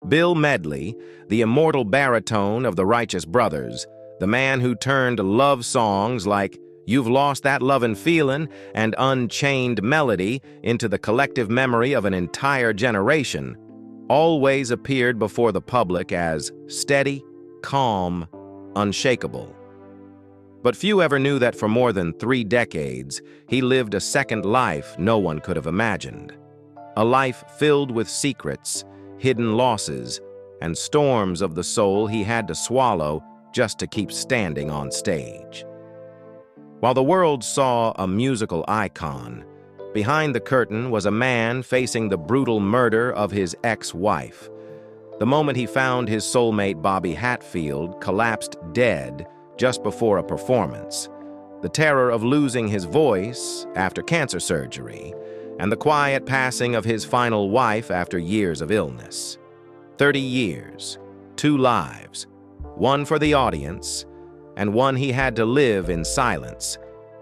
Bill Medley, the immortal baritone of the Righteous Brothers, the man who turned love songs like You've Lost That Lovin Feelin and Unchained Melody into the collective memory of an entire generation, always appeared before the public as steady, calm, unshakable. But few ever knew that for more than 3 decades, he lived a second life no one could have imagined. A life filled with secrets, hidden losses, and storms of the soul he had to swallow just to keep standing on stage. While the world saw a musical icon, behind the curtain was a man facing the brutal murder of his ex-wife. The moment he found his soulmate Bobby Hatfield collapsed dead just before a performance, the terror of losing his voice after cancer surgery, and the quiet passing of his final wife after years of illness. 30 years, 2 lives, one for the audience, and one he had to live in silence,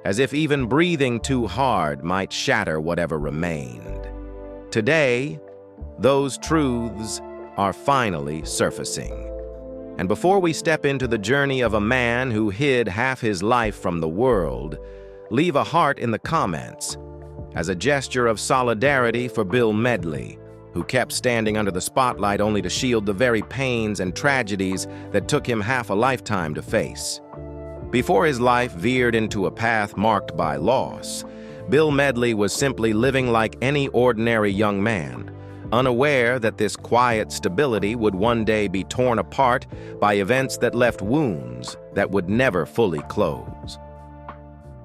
as if even breathing too hard might shatter whatever remained. Today, those truths are finally surfacing. And before we step into the journey of a man who hid half his life from the world, leave a heart in the comments as a gesture of solidarity for Bill Medley, who kept standing under the spotlight only to shield the very pains and tragedies that took him half a lifetime to face. Before his life veered into a path marked by loss, Bill Medley was simply living like any ordinary young man, unaware that this quiet stability would one day be torn apart by events that left wounds that would never fully close.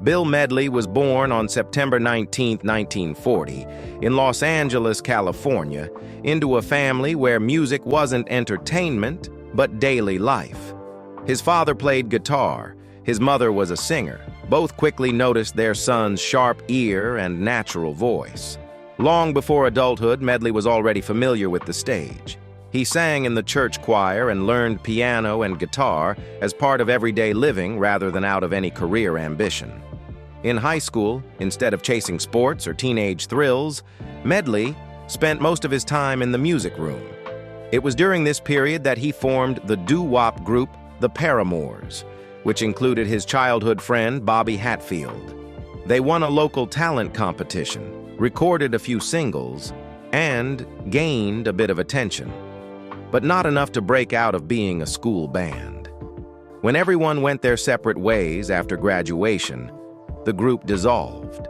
Bill Medley was born on September 19, 1940, in Los Angeles, California, into a family where music wasn't entertainment, but daily life. His father played guitar, his mother was a singer. Both quickly noticed their son's sharp ear and natural voice. Long before adulthood, Medley was already familiar with the stage. He sang in the church choir and learned piano and guitar as part of everyday living rather than out of any career ambition. In high school, instead of chasing sports or teenage thrills, Medley spent most of his time in the music room. It was during this period that he formed the doo-wop group The Paramours, which included his childhood friend Bobby Hatfield. They won a local talent competition, recorded a few singles, and gained a bit of attention, but not enough to break out of being a school band. When everyone went their separate ways after graduation, the group dissolved.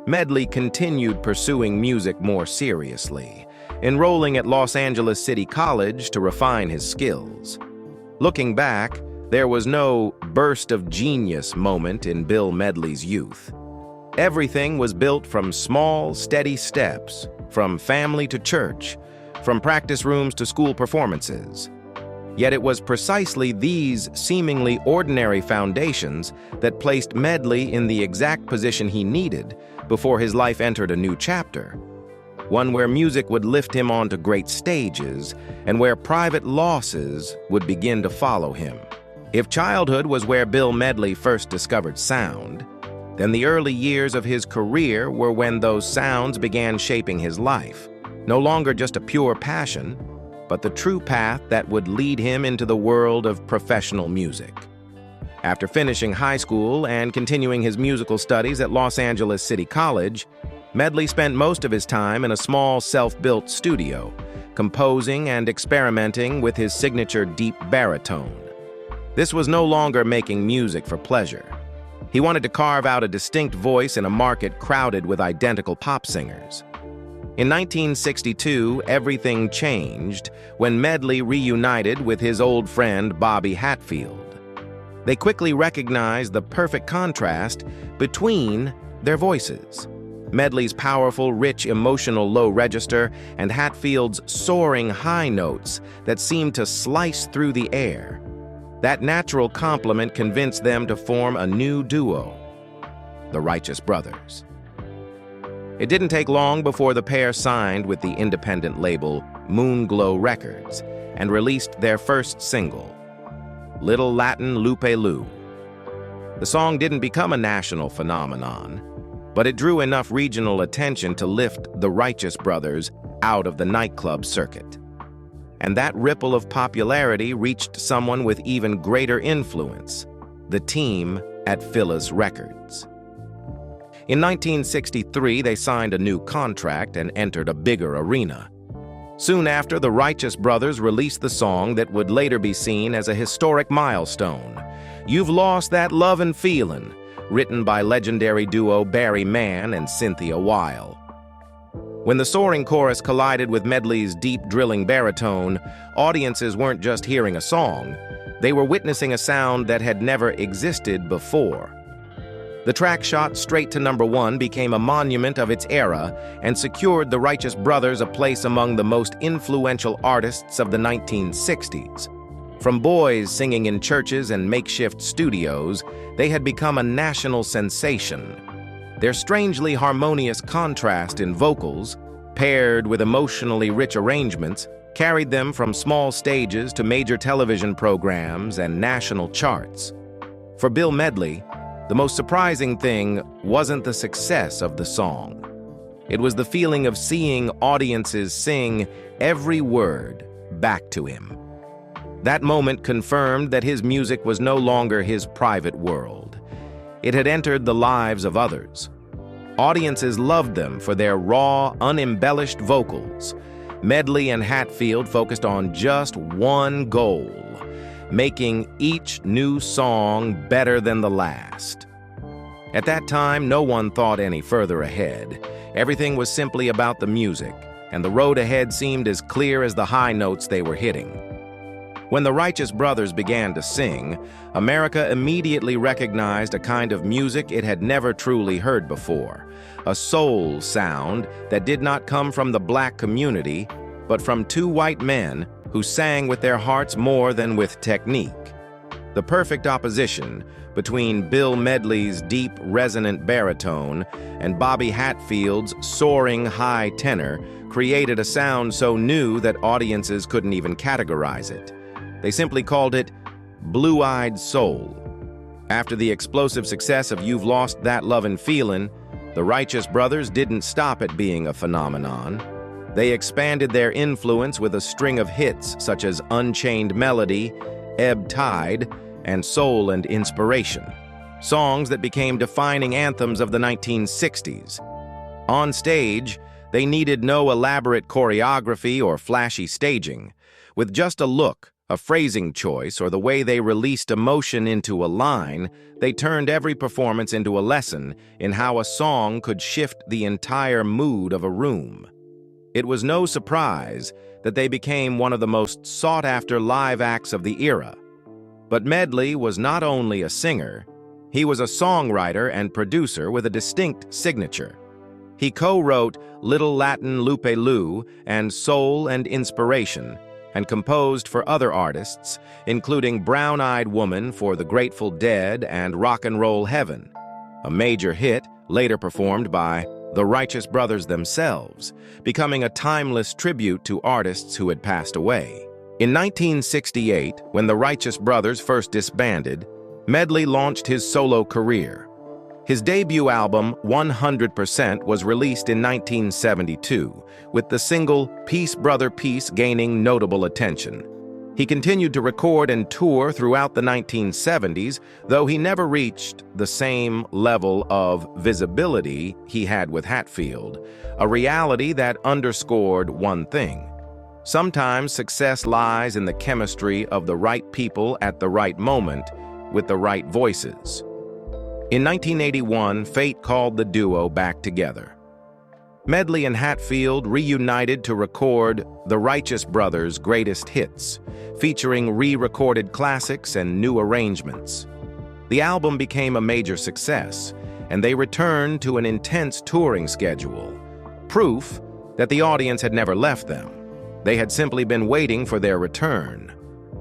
Medley continued pursuing music more seriously, enrolling at Los Angeles City College to refine his skills. Looking back, there was no burst of genius moment in Bill Medley's youth. Everything was built from small, steady steps, from family to church, from practice rooms to school performances. Yet it was precisely these seemingly ordinary foundations that placed Medley in the exact position he needed before his life entered a new chapter, one where music would lift him onto great stages and where private losses would begin to follow him. If childhood was where Bill Medley first discovered sound, then the early years of his career were when those sounds began shaping his life, no longer just a pure passion, but the true path that would lead him into the world of professional music. After finishing high school and continuing his musical studies at Los Angeles City College, Medley spent most of his time in a small self-built studio, composing and experimenting with his signature deep baritone. This was no longer making music for pleasure. He wanted to carve out a distinct voice in a market crowded with identical pop singers. In 1962, everything changed when Medley reunited with his old friend Bobby Hatfield. They quickly recognized the perfect contrast between their voices. Medley's powerful, rich, emotional low register and Hatfield's soaring high notes that seemed to slice through the air. That natural complement convinced them to form a new duo, the Righteous Brothers. It didn't take long before the pair signed with the independent label Moonglow Records and released their first single, Little Latin Lupe Lu. The song didn't become a national phenomenon, but it drew enough regional attention to lift the Righteous Brothers out of the nightclub circuit. And that ripple of popularity reached someone with even greater influence, the team at Phyllis Records. In 1963, they signed a new contract and entered a bigger arena. Soon after, the Righteous Brothers released the song that would later be seen as a historic milestone, You've Lost That Lovin Feelin, written by legendary duo Barry Mann and Cynthia Weil. When the soaring chorus collided with Medley's deep drilling baritone, audiences weren't just hearing a song, they were witnessing a sound that had never existed before. The track shot straight to #1 became a monument of its era and secured the Righteous Brothers a place among the most influential artists of the 1960s. From boys singing in churches and makeshift studios, they had become a national sensation. Their strangely harmonious contrast in vocals, paired with emotionally rich arrangements, carried them from small stages to major television programs and national charts. For Bill Medley, the most surprising thing wasn't the success of the song. It was the feeling of seeing audiences sing every word back to him. That moment confirmed that his music was no longer his private world. It had entered the lives of others. Audiences loved them for their raw, unembellished vocals. Medley and Hatfield focused on just one goal: making each new song better than the last. At that time, no one thought any further ahead. Everything was simply about the music, and the road ahead seemed as clear as the high notes they were hitting. When the Righteous Brothers began to sing, America immediately recognized a kind of music it had never truly heard before, a soul sound that did not come from the black community, but from two white men who sang with their hearts more than with technique. The perfect opposition between Bill Medley's deep, resonant baritone and Bobby Hatfield's soaring high tenor created a sound so new that audiences couldn't even categorize it. They simply called it blue-eyed soul. After the explosive success of You've Lost That Lovin Feelin, the Righteous Brothers didn't stop at being a phenomenon. They expanded their influence with a string of hits such as Unchained Melody, Ebb Tide, and Soul and Inspiration, songs that became defining anthems of the 1960s. On stage, they needed no elaborate choreography or flashy staging. With just a look, a phrasing choice, or the way they released emotion into a line, they turned every performance into a lesson in how a song could shift the entire mood of a room. It was no surprise that they became one of the most sought-after live acts of the era. But Medley was not only a singer, he was a songwriter and producer with a distinct signature. He co-wrote Little Latin Lupe Lu and Soul and Inspiration, and composed for other artists, including Brown-Eyed Woman for the Grateful Dead and Rock and Roll Heaven, a major hit later performed by the Righteous Brothers themselves, becoming a timeless tribute to artists who had passed away. In 1968, when the Righteous Brothers first disbanded, Medley launched his solo career. His debut album, 100%, was released in 1972, with the single Peace Brother Peace gaining notable attention. He continued to record and tour throughout the 1970s, though he never reached the same level of visibility he had with Hatfield, a reality that underscored one thing. Sometimes success lies in the chemistry of the right people at the right moment with the right voices. In 1981, fate called the duo back together. Medley and Hatfield reunited to record the Righteous Brothers' greatest hits, featuring re-recorded classics and new arrangements. The album became a major success, and they returned to an intense touring schedule, proof that the audience had never left them. They had simply been waiting for their return.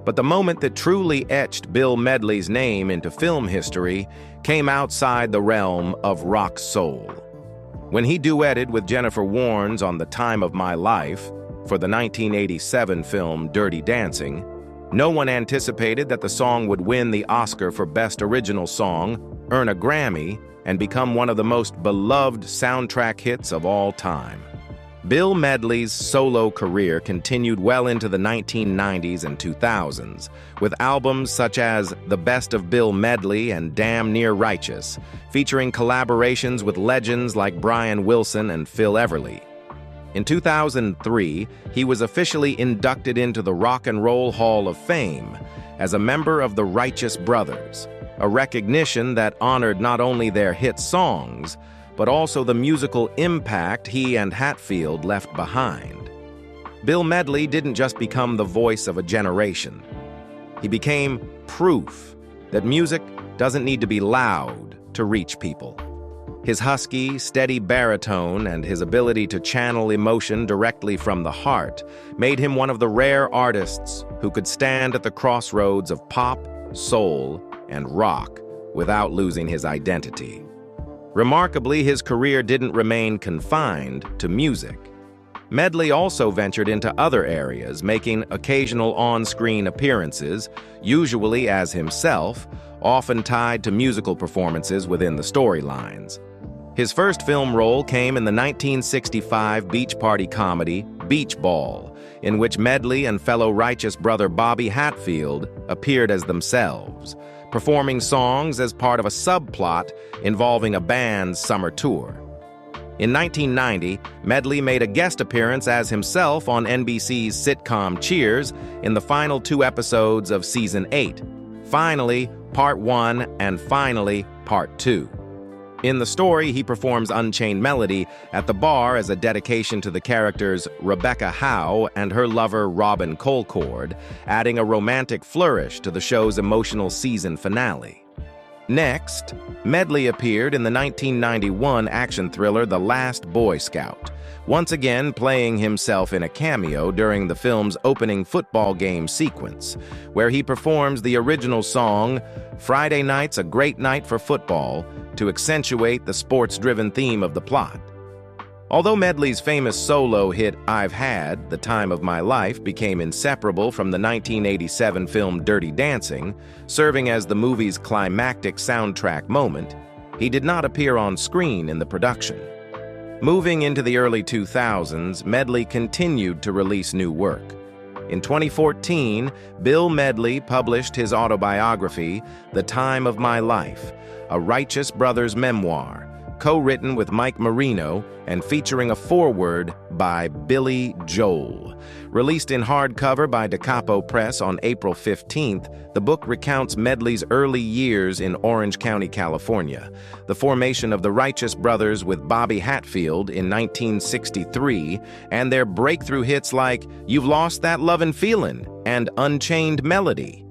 But the moment that truly etched Bill Medley's name into film history came outside the realm of rock soul. When he duetted with Jennifer Warnes on The Time of My Life for the 1987 film Dirty Dancing, no one anticipated that the song would win the Oscar for Best Original Song, earn a Grammy, and become one of the most beloved soundtrack hits of all time. Bill Medley's solo career continued well into the 1990s and 2000s, with albums such as The Best of Bill Medley and Damn Near Righteous, featuring collaborations with legends like Brian Wilson and Phil Everly. In 2003, he was officially inducted into the Rock and Roll Hall of Fame as a member of the Righteous Brothers, a recognition that honored not only their hit songs, but also the musical impact he and Hatfield left behind. Bill Medley didn't just become the voice of a generation. He became proof that music doesn't need to be loud to reach people. His husky, steady baritone and his ability to channel emotion directly from the heart made him one of the rare artists who could stand at the crossroads of pop, soul, and rock without losing his identity. Remarkably, his career didn't remain confined to music. Medley also ventured into other areas, making occasional on-screen appearances, usually as himself, often tied to musical performances within the storylines. His first film role came in the 1965 beach party comedy Beach Ball, in which Medley and fellow Righteous brother Bobby Hatfield appeared as themselves, performing songs as part of a subplot involving a band's summer tour. In 1990, Medley made a guest appearance as himself on NBC's sitcom Cheers in the final 2 episodes of Season 8, Finally, Part 1 and Finally, Part 2. In the story, he performs Unchained Melody at the bar as a dedication to the characters Rebecca Howe and her lover Robin Colcord, adding a romantic flourish to the show's emotional season finale. Next, Medley appeared in the 1991 action thriller The Last Boy Scout, once again playing himself in a cameo during the film's opening football game sequence, where he performs the original song "Friday Night's a Great Night for Football" to accentuate the sports-driven theme of the plot. Although Medley's famous solo hit "I've Had the Time of My Life" became inseparable from the 1987 film Dirty Dancing, serving as the movie's climactic soundtrack moment, he did not appear on screen in the production. Moving into the early 2000s, Medley continued to release new work. In 2014, Bill Medley published his autobiography, The Time of My Life, a Righteous Brothers memoir, co-written with Mike Marino and featuring a foreword by Billy Joel. Released in hardcover by Da Capo Press on April 15th, the book recounts Medley's early years in Orange County, California, the formation of the Righteous Brothers with Bobby Hatfield in 1963, and their breakthrough hits like You've Lost That Lovin Feelin and Unchained Melody.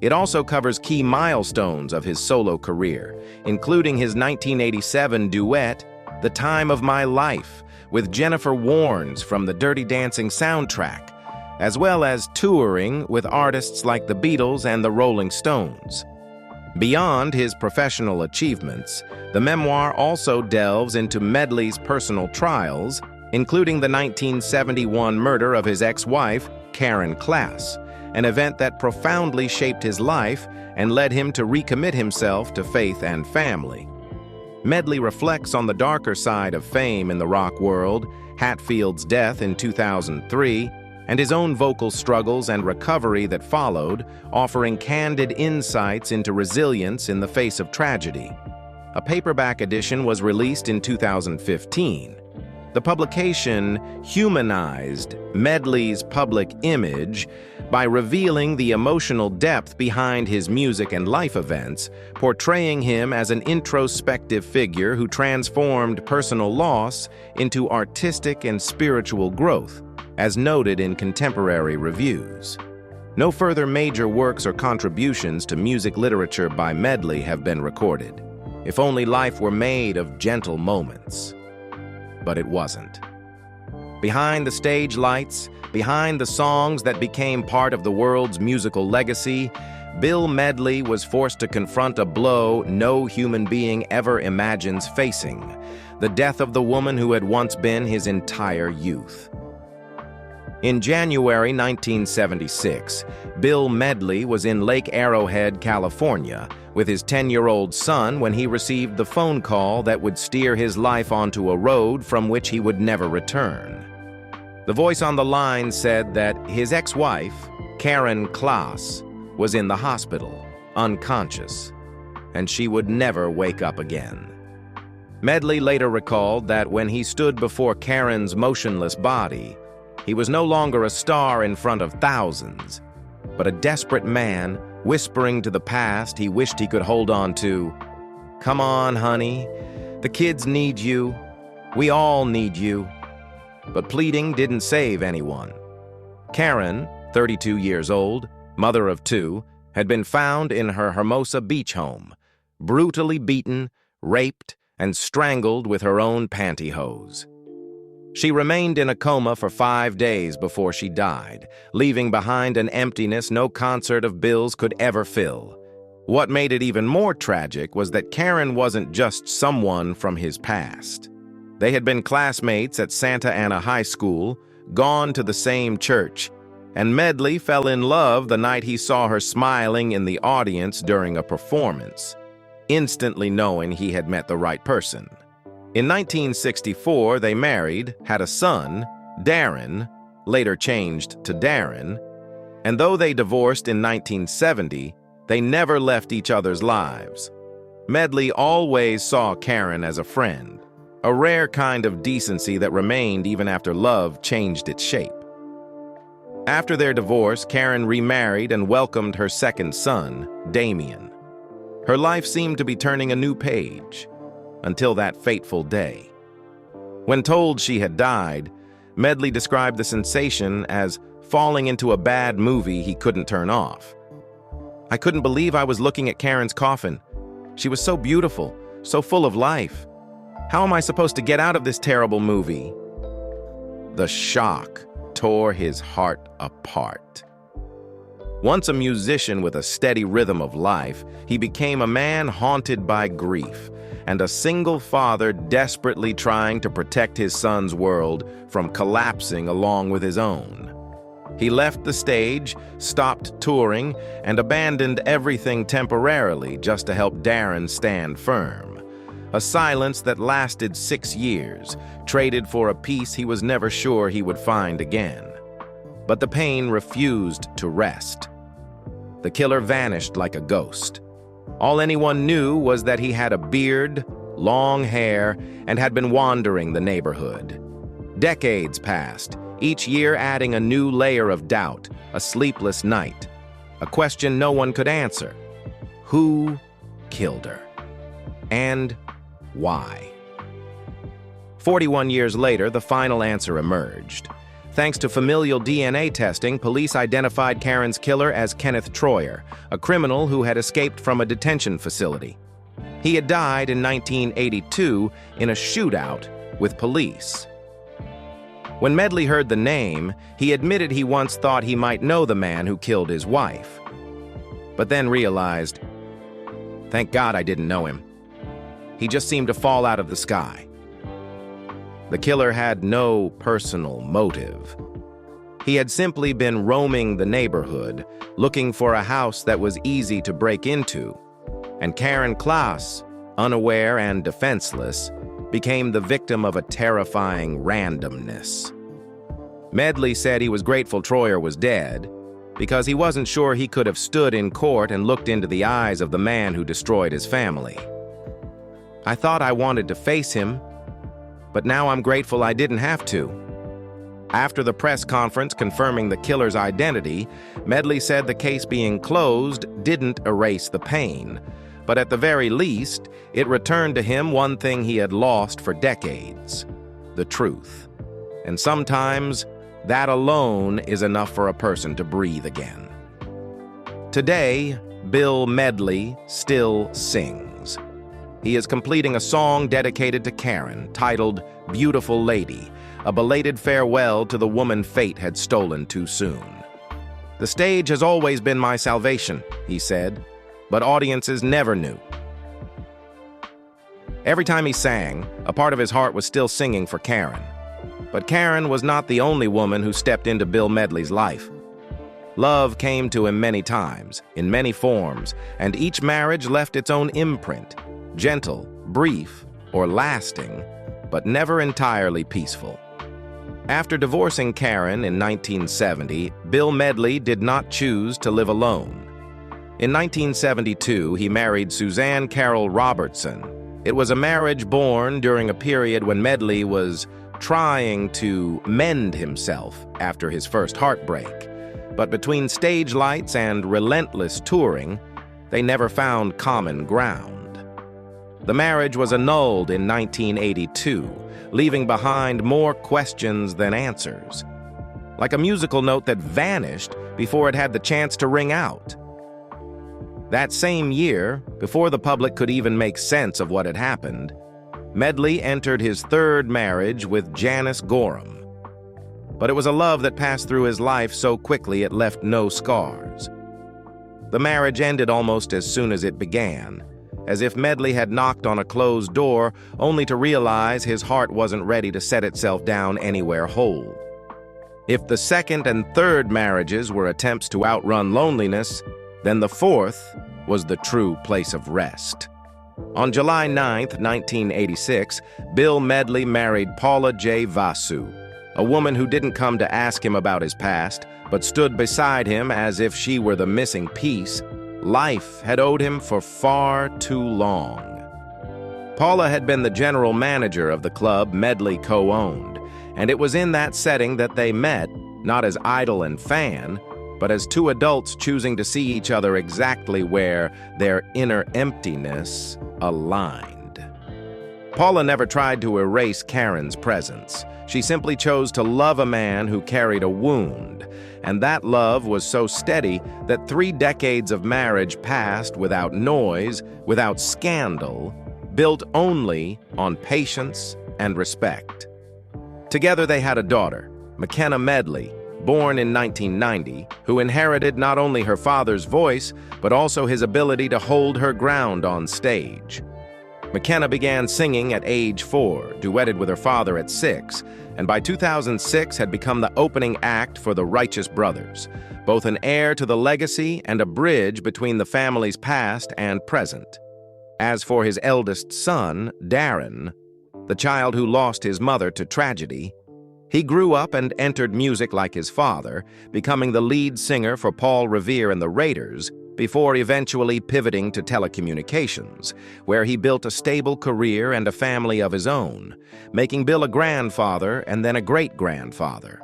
It also covers key milestones of his solo career, including his 1987 duet, The Time of My Life, with Jennifer Warnes from the Dirty Dancing soundtrack, as well as touring with artists like the Beatles and the Rolling Stones. Beyond his professional achievements, the memoir also delves into Medley's personal trials, including the 1971 murder of his ex-wife, Karen Klaas, an event that profoundly shaped his life and led him to recommit himself to faith and family. Medley reflects on the darker side of fame in the rock world, Hatfield's death in 2003, and his own vocal struggles and recovery that followed, offering candid insights into resilience in the face of tragedy. A paperback edition was released in 2015. The publication humanized Medley's public image by revealing the emotional depth behind his music and life events, portraying him as an introspective figure who transformed personal loss into artistic and spiritual growth, as noted in contemporary reviews. No further major works or contributions to music literature by Medley have been recorded. If only life were made of gentle moments. But it wasn't. Behind the stage lights, behind the songs that became part of the world's musical legacy, Bill Medley was forced to confront a blow no human being ever imagines facing: the death of the woman who had once been his entire youth. In January 1976, Bill Medley was in Lake Arrowhead, California, with his 10-year-old son when he received the phone call that would steer his life onto a road from which he would never return. The voice on the line said that his ex-wife, Karen Klaas, was in the hospital, unconscious, and she would never wake up again. Medley later recalled that when he stood before Karen's motionless body, he was no longer a star in front of thousands, but a desperate man whispering to the past he wished he could hold on to. "Come on, honey. The kids need you. We all need you." But pleading didn't save anyone. Karen, 32 years old, mother of two, had been found in her Hermosa Beach home, brutally beaten, raped, and strangled with her own pantyhose. She remained in a coma for 5 days before she died, leaving behind an emptiness no concert of Bill's could ever fill. What made it even more tragic was that Karen wasn't just someone from his past. They had been classmates at Santa Ana High School, gone to the same church, and Medley fell in love the night he saw her smiling in the audience during a performance, instantly knowing he had met the right person. In 1964, they married, had a son, Darren, later changed to Darren, and though they divorced in 1970, they never left each other's lives. Medley always saw Karen as a friend, a rare kind of decency that remained even after love changed its shape. After their divorce, Karen remarried and welcomed her second son, Damien. Her life seemed to be turning a new page, until that fateful day. When told she had died, Medley described the sensation as falling into a bad movie he couldn't turn off. "I couldn't believe I was looking at Karen's coffin. She was so beautiful, so full of life. How am I supposed to get out of this terrible movie?" The shock tore his heart apart. Once a musician with a steady rhythm of life, he became a man haunted by grief, and a single father desperately trying to protect his son's world from collapsing along with his own. He left the stage, stopped touring, and abandoned everything temporarily just to help Darren stand firm. A silence that lasted 6 years, traded for a peace he was never sure he would find again. But the pain refused to rest. The killer vanished like a ghost. All anyone knew was that he had a beard, long hair, and had been wandering the neighborhood. Decades passed, each year adding a new layer of doubt, a sleepless night, a question no one could answer. Who killed her? And why? 41 years later, the final answer emerged. Thanks to familial DNA testing, police identified Karen's killer as Kenneth Troyer, a criminal who had escaped from a detention facility. He had died in 1982 in a shootout with police. When Medley heard the name, he admitted he once thought he might know the man who killed his wife, but then realized, thank God I didn't know him. He just seemed to fall out of the sky. The killer had no personal motive. He had simply been roaming the neighborhood, looking for a house that was easy to break into, and Karen Klaas, unaware and defenseless, became the victim of a terrifying randomness. Medley said he was grateful Troyer was dead, because he wasn't sure he could have stood in court and looked into the eyes of the man who destroyed his family. "I thought I wanted to face him, but now I'm grateful I didn't have to." After the press conference confirming the killer's identity, Medley said the case being closed didn't erase the pain, but at the very least, it returned to him one thing he had lost for decades: the truth. And sometimes, that alone is enough for a person to breathe again. Today, Bill Medley still sings. He is completing a song dedicated to Karen, titled "Beautiful Lady," a belated farewell to the woman fate had stolen too soon. "The stage has always been my salvation," he said, but audiences never knew. Every time he sang, a part of his heart was still singing for Karen. But Karen was not the only woman who stepped into Bill Medley's life. Love came to him many times, in many forms, and each marriage left its own imprint. Gentle, brief, or lasting, but never entirely peaceful. After divorcing Karen in 1970, Bill Medley did not choose to live alone. In 1972, he married Suzanne Carol Robertson. It was a marriage born during a period when Medley was trying to mend himself after his first heartbreak. But between stage lights and relentless touring, they never found common ground. The marriage was annulled in 1982, leaving behind more questions than answers. Like a musical note that vanished before it had the chance to ring out. That same year, before the public could even make sense of what had happened, Medley entered his third marriage with Janice Gorham. But it was a love that passed through his life so quickly it left no scars. The marriage ended almost as soon as it began, as if Medley had knocked on a closed door only to realize his heart wasn't ready to set itself down anywhere whole. If the second and third marriages were attempts to outrun loneliness, then the fourth was the true place of rest. On July 9, 1986, Bill Medley married Paula J. Vasu, a woman who didn't come to ask him about his past, but stood beside him as if she were the missing piece life had owed him for far too long. Paula had been the general manager of the club Medley co-owned, and it was in that setting that they met, not as idol and fan, but as two adults choosing to see each other exactly where their inner emptiness aligned. Paula never tried to erase Karen's presence. She simply chose to love a man who carried a wound, and that love was so steady that 3 decades of marriage passed without noise, without scandal, built only on patience and respect. Together they had a daughter, McKenna Medley, born in 1990, who inherited not only her father's voice, but also his ability to hold her ground on stage. McKenna began singing at age 4, duetted with her father at 6, and by 2006 had become the opening act for the Righteous Brothers, both an heir to the legacy and a bridge between the family's past and present. As for his eldest son, Darren, the child who lost his mother to tragedy, he grew up and entered music like his father, becoming the lead singer for Paul Revere and the Raiders, before eventually pivoting to telecommunications, where he built a stable career and a family of his own, making Bill a grandfather and then a great-grandfather.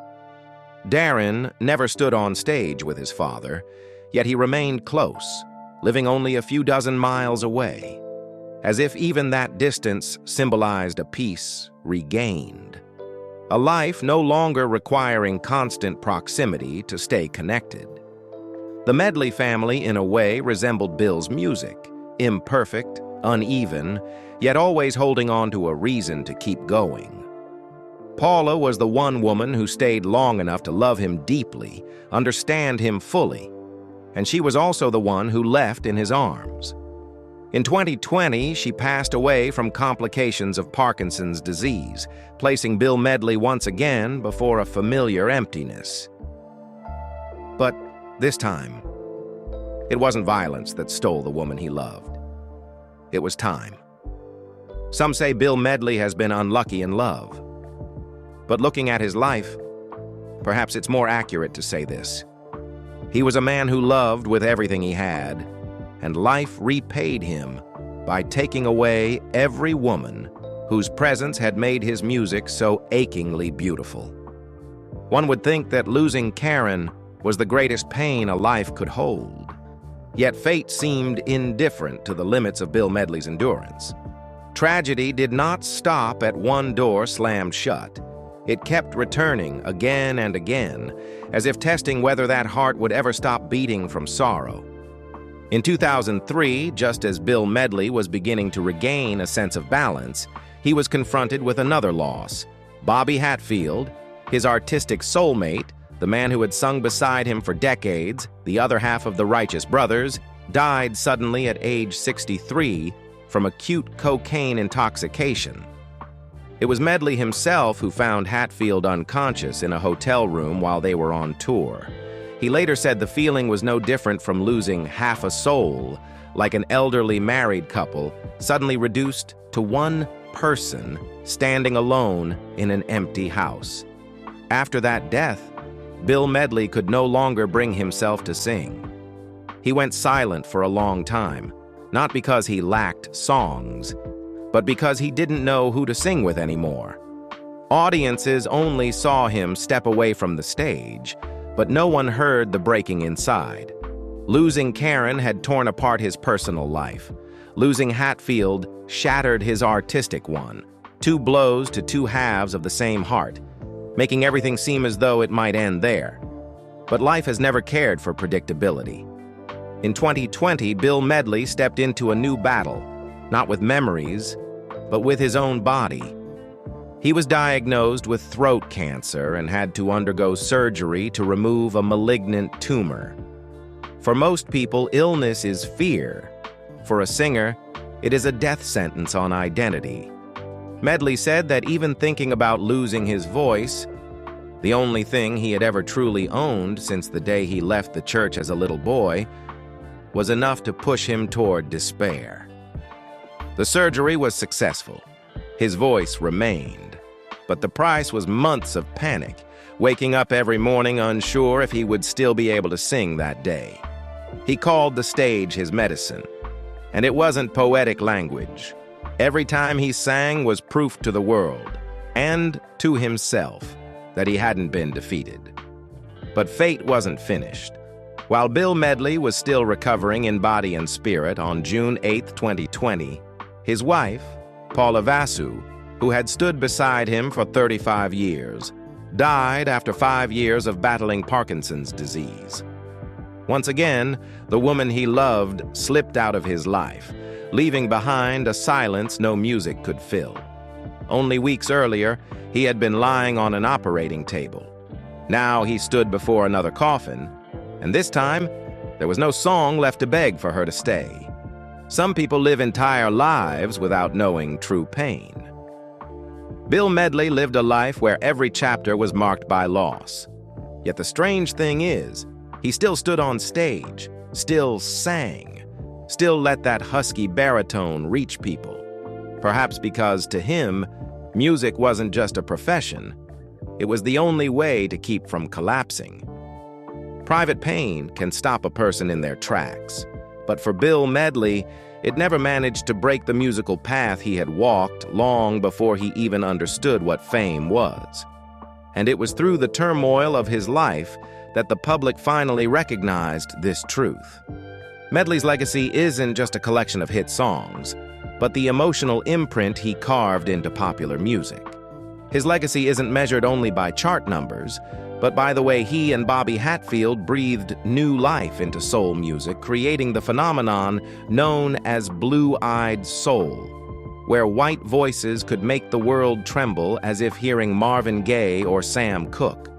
Darren never stood on stage with his father, yet he remained close, living only a few dozen miles away, as if even that distance symbolized a peace regained. A life no longer requiring constant proximity to stay connected. The Medley family, in a way, resembled Bill's music, imperfect, uneven, yet always holding on to a reason to keep going. Paula was the one woman who stayed long enough to love him deeply, understand him fully, and she was also the one who left in his arms. In 2020, she passed away from complications of Parkinson's disease, placing Bill Medley once again before a familiar emptiness. But this time, it wasn't violence that stole the woman he loved. It was time. Some say Bill Medley has been unlucky in love. But looking at his life, perhaps it's more accurate to say this. He was a man who loved with everything he had, and life repaid him by taking away every woman whose presence had made his music so achingly beautiful. One would think that losing Karen was the greatest pain a life could hold. Yet fate seemed indifferent to the limits of Bill Medley's endurance. Tragedy did not stop at one door slammed shut. It kept returning again and again, as if testing whether that heart would ever stop beating from sorrow. In 2003, just as Bill Medley was beginning to regain a sense of balance, he was confronted with another loss. Bobby Hatfield, his artistic soulmate, the man who had sung beside him for decades, the other half of the Righteous Brothers, died suddenly at age 63 from acute cocaine intoxication. It was Medley himself who found Hatfield unconscious in a hotel room while they were on tour. He later said the feeling was no different from losing half a soul, like an elderly married couple suddenly reduced to one person standing alone in an empty house. After that death, Bill Medley could no longer bring himself to sing. He went silent for a long time, not because he lacked songs, but because he didn't know who to sing with anymore. Audiences only saw him step away from the stage, but no one heard the breaking inside. Losing Karen had torn apart his personal life. Losing Hatfield shattered his artistic one, two blows to two halves of the same heart, making everything seem as though it might end there. But life has never cared for predictability. In 2020, Bill Medley stepped into a new battle, not with memories, but with his own body. He was diagnosed with throat cancer and had to undergo surgery to remove a malignant tumor. For most people, illness is fear. For a singer, it is a death sentence on identity. Medley said that even thinking about losing his voice, the only thing he had ever truly owned since the day he left the church as a little boy, was enough to push him toward despair. The surgery was successful. His voice remained, but the price was months of panic, waking up every morning unsure if he would still be able to sing that day. He called the stage his medicine, and it wasn't poetic language. Every time he sang was proof to the world, and to himself, that he hadn't been defeated. But fate wasn't finished. While Bill Medley was still recovering in body and spirit on June 8, 2020, his wife, Paula Vasu, who had stood beside him for 35 years, died after 5 years of battling Parkinson's disease. Once again, the woman he loved slipped out of his life, leaving behind a silence no music could fill. Only weeks earlier, he had been lying on an operating table. Now he stood before another coffin, and this time, there was no song left to beg for her to stay. Some people live entire lives without knowing true pain. Bill Medley lived a life where every chapter was marked by loss. Yet the strange thing is, he still stood on stage, still sang, still let that husky baritone reach people. Perhaps because, to him, music wasn't just a profession, it was the only way to keep from collapsing. Private pain can stop a person in their tracks, but for Bill Medley, it never managed to break the musical path he had walked long before he even understood what fame was. And it was through the turmoil of his life that the public finally recognized this truth. Medley's legacy isn't just a collection of hit songs, but the emotional imprint he carved into popular music. His legacy isn't measured only by chart numbers, but by the way he and Bobby Hatfield breathed new life into soul music, creating the phenomenon known as blue-eyed soul, where white voices could make the world tremble as if hearing Marvin Gaye or Sam Cooke.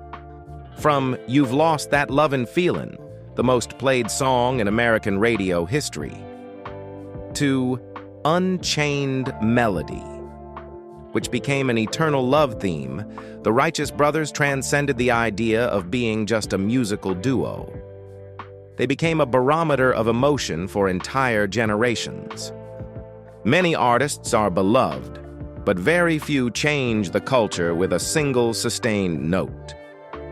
From You've Lost That Lovin Feelin, the most played song in American radio history, to Unchained Melody, which became an eternal love theme, the Righteous Brothers transcended the idea of being just a musical duo. They became a barometer of emotion for entire generations. Many artists are beloved, but very few change the culture with a single sustained note.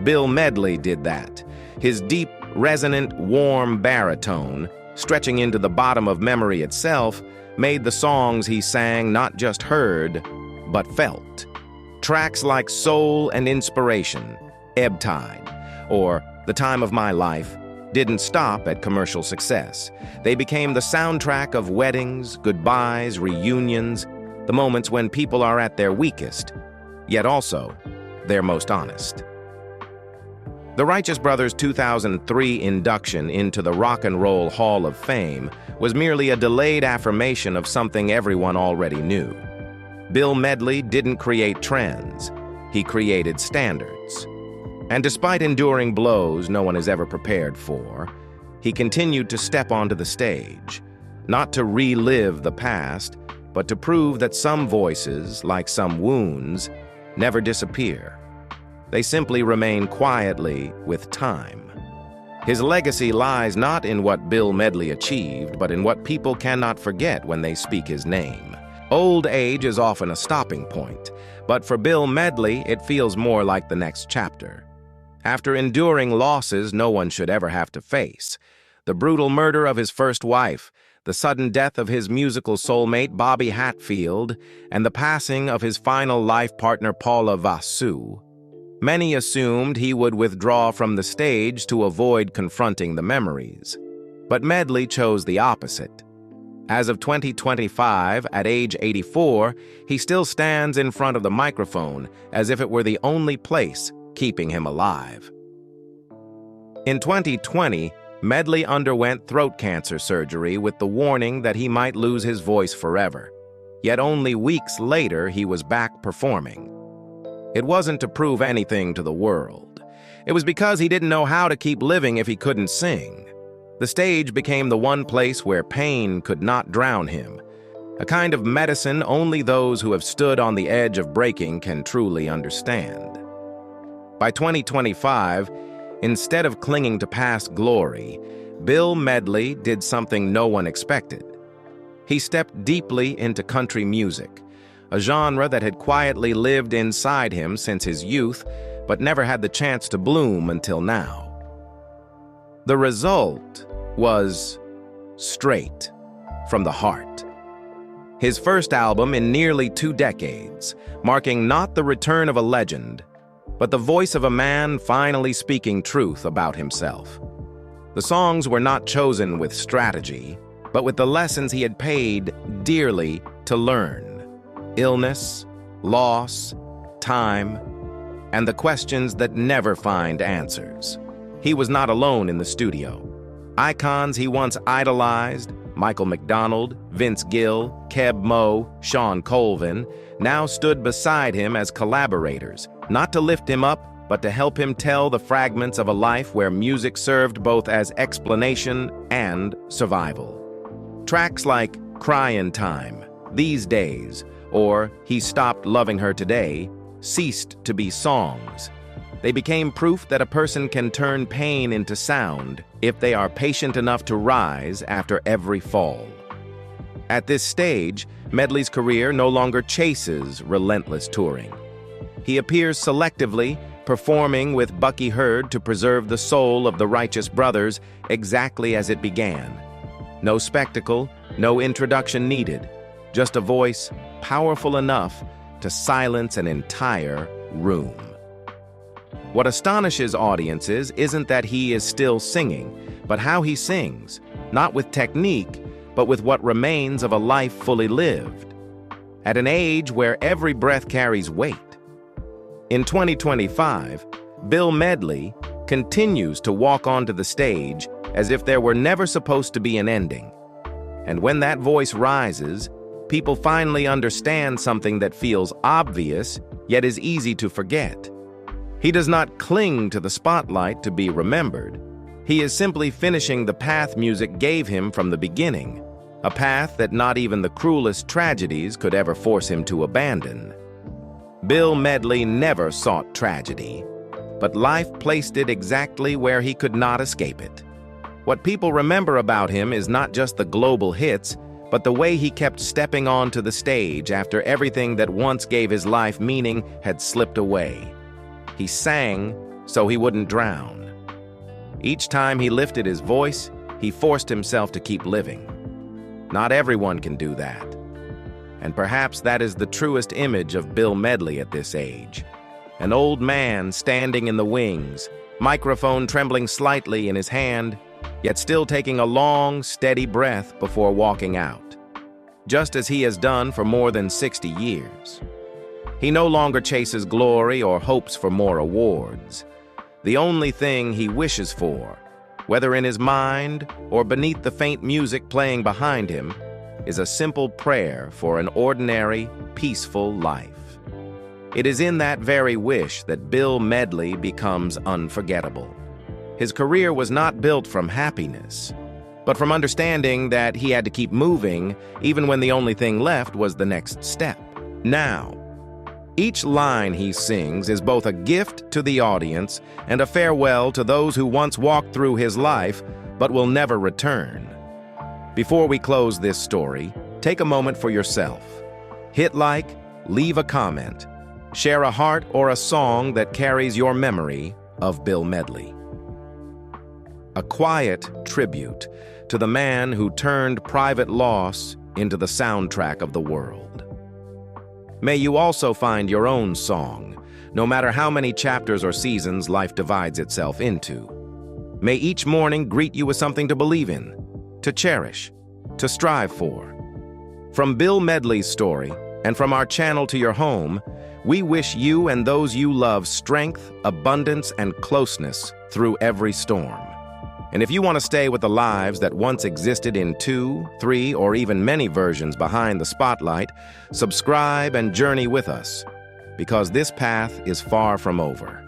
Bill Medley did that. His deep, resonant, warm baritone, stretching into the bottom of memory itself, made the songs he sang not just heard, but felt. Tracks like Soul and Inspiration, Ebb Tide, or The Time of My Life didn't stop at commercial success. They became the soundtrack of weddings, goodbyes, reunions, the moments when people are at their weakest, yet also their most honest. The Righteous Brothers' 2003 induction into the Rock and Roll Hall of Fame was merely a delayed affirmation of something everyone already knew. Bill Medley didn't create trends, he created standards. And despite enduring blows no one is ever prepared for, he continued to step onto the stage, not to relive the past, but to prove that some voices, like some wounds, never disappear. They simply remain quietly with time. His legacy lies not in what Bill Medley achieved, but in what people cannot forget when they speak his name. Old age is often a stopping point, but for Bill Medley, it feels more like the next chapter. After enduring losses no one should ever have to face, the brutal murder of his first wife, the sudden death of his musical soulmate Bobby Hatfield, and the passing of his final life partner Paula Vasu, many assumed he would withdraw from the stage to avoid confronting the memories. But Medley chose the opposite. As of 2025, at age 84, he still stands in front of the microphone as if it were the only place keeping him alive. In 2020, Medley underwent throat cancer surgery with the warning that he might lose his voice forever. Yet only weeks later, he was back performing. It wasn't to prove anything to the world. It was because he didn't know how to keep living if he couldn't sing. The stage became the one place where pain could not drown him, a kind of medicine only those who have stood on the edge of breaking can truly understand. By 2025, instead of clinging to past glory, Bill Medley did something no one expected. He stepped deeply into country music, a genre that had quietly lived inside him since his youth, but never had the chance to bloom until now. The result was straight from the heart. His first album in nearly 2 decades, marking not the return of a legend, but the voice of a man finally speaking truth about himself. The songs were not chosen with strategy, but with the lessons he had paid dearly to learn: illness, loss, time, and the questions that never find answers. He was not alone in the studio. Icons he once idolized, Michael McDonald, Vince Gill, Keb Mo, Sean Colvin, now stood beside him as collaborators, not to lift him up, but to help him tell the fragments of a life where music served both as explanation and survival. Tracks like Cryin' Time, These Days, or He Stopped Loving Her Today ceased to be songs. They became proof that a person can turn pain into sound if they are patient enough to rise after every fall. At this stage, Medley's career no longer chases relentless touring. He appears selectively, performing with Bucky Herd to preserve the soul of the Righteous Brothers exactly as it began. No spectacle, no introduction needed, just a voice powerful enough to silence an entire room. What astonishes audiences isn't that he is still singing, but how he sings, not with technique, but with what remains of a life fully lived, at an age where every breath carries weight. In 2025, Bill Medley continues to walk onto the stage as if there were never supposed to be an ending. And when that voice rises, people finally understand something that feels obvious, yet is easy to forget. He does not cling to the spotlight to be remembered. He is simply finishing the path music gave him from the beginning, a path that not even the cruelest tragedies could ever force him to abandon. Bill Medley never sought tragedy, but life placed it exactly where he could not escape it. What people remember about him is not just the global hits, but the way he kept stepping onto the stage after everything that once gave his life meaning had slipped away. He sang so he wouldn't drown. Each time he lifted his voice, he forced himself to keep living. Not everyone can do that. And perhaps that is the truest image of Bill Medley at this age. An old man standing in the wings, microphone trembling slightly in his hand, yet still taking a long, steady breath before walking out, just as he has done for more than 60 years. He no longer chases glory or hopes for more awards. The only thing he wishes for, whether in his mind or beneath the faint music playing behind him, is a simple prayer for an ordinary, peaceful life. It is in that very wish that Bill Medley becomes unforgettable. His career was not built from happiness, but from understanding that he had to keep moving even when the only thing left was the next step. Now, each line he sings is both a gift to the audience and a farewell to those who once walked through his life but will never return. Before we close this story, take a moment for yourself. Hit like, leave a comment, share a heart or a song that carries your memory of Bill Medley. A quiet tribute to the man who turned private loss into the soundtrack of the world. May you also find your own song, no matter how many chapters or seasons life divides itself into. May each morning greet you with something to believe in, to cherish, to strive for. From Bill Medley's story, and from our channel to your home, we wish you and those you love strength, abundance, and closeness through every storm. And if you want to stay with the lives that once existed in 2, 3, or even many versions behind the spotlight, subscribe and journey with us, because this path is far from over.